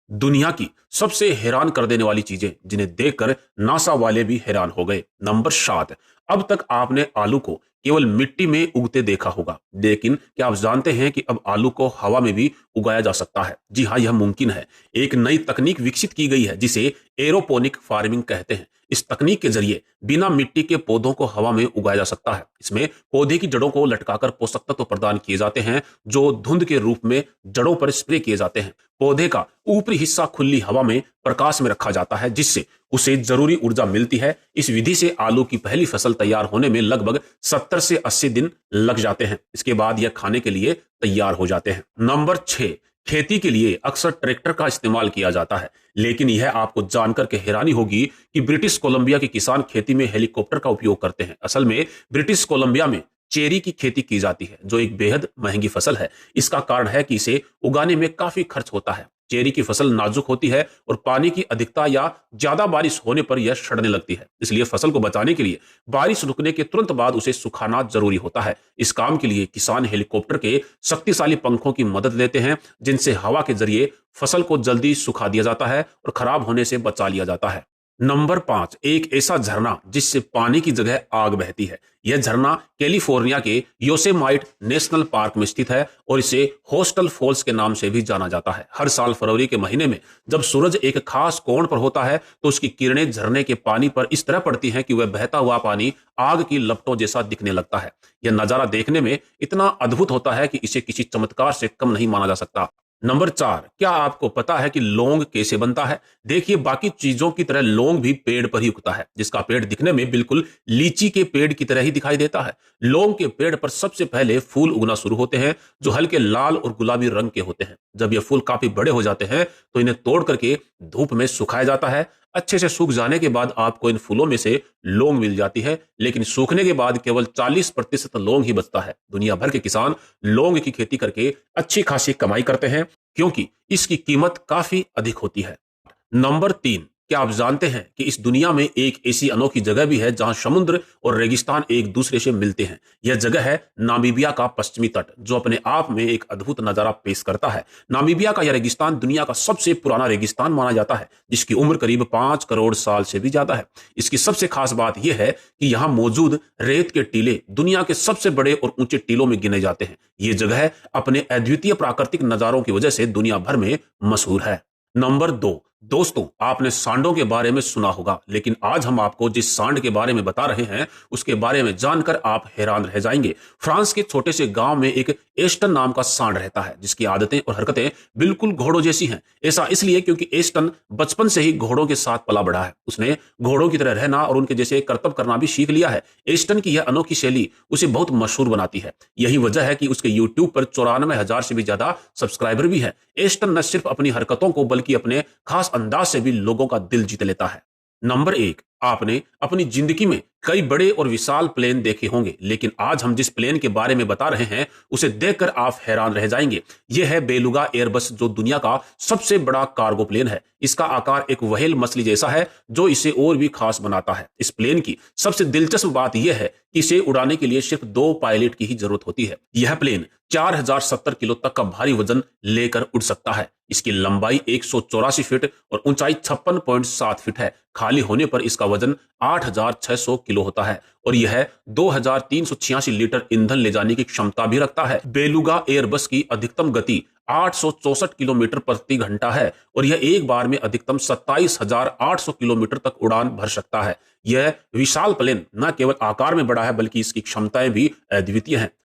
दुनिया की सबसे हैरान कर देने वाली चीजें जिन्हें देखकर नासा वाले भी हैरान हो गए। नंबर 7। अब तक आपने आलू को केवल मिट्टी में उगते देखा होगा, लेकिन क्या आप जानते हैं कि अब आलू को हवा में भी उगाया जा सकता है? जी हाँ, यह मुमकिन है। एक नई तकनीक विकसित की गई है जिसे एरोपोनिक फार्मिंग कहते हैं। इस तकनीक के जरिए बिना मिट्टी के पौधों को हवा में उगाया जा सकता है। इसमें पौधे की जड़ों को लटकाकर पोषक तत्व प्रदान किए जाते हैं जो धुंध के रूप में जड़ों पर स्प्रे किए जाते हैं। पौधे का ऊपरी हिस्सा खुली हवा में प्रकाश में रखा जाता है जिससे उसे जरूरी ऊर्जा मिलती है। इस विधि से आलू की पहली फसल तैयार होने में लगभग 70 से 80 दिन लग जाते हैं। इसके बाद यह खाने के लिए तैयार हो जाते हैं। नंबर 6। खेती के लिए अक्सर ट्रैक्टर का इस्तेमाल किया जाता है, लेकिन यह आपको जानकर के हैरानी होगी कि ब्रिटिश कोलंबिया के किसान खेती में हेलीकॉप्टर का उपयोग करते हैं। असल में ब्रिटिश कोलंबिया में चेरी की खेती की जाती है जो एक बेहद महंगी फसल है। इसका कारण है कि इसे उगाने में काफी खर्च होता है। चेरी की फसल नाजुक होती है और पानी की अधिकता या ज्यादा बारिश होने पर यह सड़ने लगती है। इसलिए फसल को बचाने के लिए बारिश रुकने के तुरंत बाद उसे सुखाना जरूरी होता है। इस काम के लिए किसान हेलीकॉप्टर के शक्तिशाली पंखों की मदद लेते हैं जिनसे हवा के जरिए फसल को जल्दी सुखा दिया जाता है और खराब होने से बचा लिया जाता है। नंबर 5। एक ऐसा झरना जिससे पानी की जगह आग बहती है। यह झरना कैलिफोर्निया के योसेमाइट नेशनल पार्क में स्थित है और इसे होस्टल फॉल्स के नाम से भी जाना जाता है। हर साल फरवरी के महीने में जब सूरज एक खास कोण पर होता है तो उसकी किरणें झरने के पानी पर इस तरह पड़ती हैं कि वह बहता हुआ पानी आग की लपटों जैसा दिखने लगता है। यह नजारा देखने में इतना अद्भुत होता है कि इसे किसी चमत्कार से कम नहीं माना जा सकता। नंबर 4। क्या आपको पता है कि लौंग कैसे बनता है? देखिए, बाकी चीजों की तरह लौंग भी पेड़ पर ही उगता है, जिसका पेड़ दिखने में बिल्कुल लीची के पेड़ की तरह ही दिखाई देता है। लौंग के पेड़ पर सबसे पहले फूल उगना शुरू होते हैं जो हल्के लाल और गुलाबी रंग के होते हैं। जब ये फूल काफी बड़े हो जाते हैं तो इन्हें तोड़ करके धूप में सुखाया जाता है। अच्छे से सूख जाने के बाद आपको इन फूलों में से लौंग मिल जाती है, लेकिन सूखने के बाद केवल 40% लौंग ही बचता है। दुनिया भर के किसान लौंग की खेती करके अच्छी खासी कमाई करते हैं क्योंकि इसकी कीमत काफी अधिक होती है। नंबर 3। क्या आप जानते हैं कि इस दुनिया में एक ऐसी अनोखी जगह भी है जहां समुद्र और रेगिस्तान एक दूसरे से मिलते हैं? यह जगह है नामीबिया का पश्चिमी तट, जो अपने आप में एक अद्भुत नजारा पेश करता है। नामीबिया का यह रेगिस्तान दुनिया का सबसे पुराना रेगिस्तान माना जाता है, जिसकी उम्र करीब 5 करोड़ साल से भी ज्यादा है। इसकी सबसे खास बात यह है कि यहाँ मौजूद रेत के टीले दुनिया के सबसे बड़े और ऊंचे टीलों में गिने जाते हैं। ये जगह अपने अद्वितीय प्राकृतिक नजारों की वजह से दुनिया भर में मशहूर है। नंबर 2। दोस्तों, आपने सांडों के बारे में सुना होगा, लेकिन आज हम आपको जिस सांड के बारे में बता रहे हैं उसके बारे में जानकर आप हैरान रह जाएंगे। फ्रांस के छोटे से गांव में एक एस्टन नाम का सांड रहता है जिसकी आदतें और हरकतें बिल्कुल घोड़ों जैसी हैं। ऐसा इसलिए क्योंकि एस्टन बचपन से ही घोड़ों के साथ पला बढ़ा है। उसने घोड़ों की तरह रहना और उनके जैसे करतब करना भी सीख लिया है। एस्टन की यह अनोखी शैली उसे बहुत मशहूर बनाती है। यही वजह है कि उसके यूट्यूब पर 94,000 से भी ज्यादा सब्सक्राइबर भी हैं। एस्टन न सिर्फ अपनी हरकतों को बल्कि अपने खास अंदाज से भी लोगों का दिल जीत लेता है। नंबर 1। आपने अपनी जिंदगी में कई बड़े और विशाल प्लेन देखे होंगे, लेकिन आज हम जिस प्लेन के बारे में बता रहे हैं उसे देखकर आप हैरान रह जाएंगे। यह है बेलुगा एयरबस, जो दुनिया का सबसे बड़ा कार्गो प्लेन है। इसका आकार एक व्हेल मछली जैसा है, जो इसे और भी खास बनाता है। इस प्लेन की सबसे दिलचस्प बात यह है कि इसे उड़ाने के लिए सिर्फ 2 पायलट की ही जरूरत होती है। यह प्लेन 4070 किलो तक का भारी वजन लेकर उड़ सकता है। इसकी लंबाई 184 फीट और ऊंचाई 56.7 फीट है। खाली होने पर इसका वजन 8600 किलो होता है और यह 2386 लीटर ईंधन ले जाने की क्षमता भी रखता है। बेलुगा एयरबस की अधिकतम गति 864 किलोमीटर प्रति घंटा है और यह एक बार में अधिकतम 27,800 किलोमीटर तक उड़ान भर सकता है। यह विशाल प्लेन न केवल आकार में बड़ा है बल्कि इसकी क्षमताएं भी अद्वितीय हैं।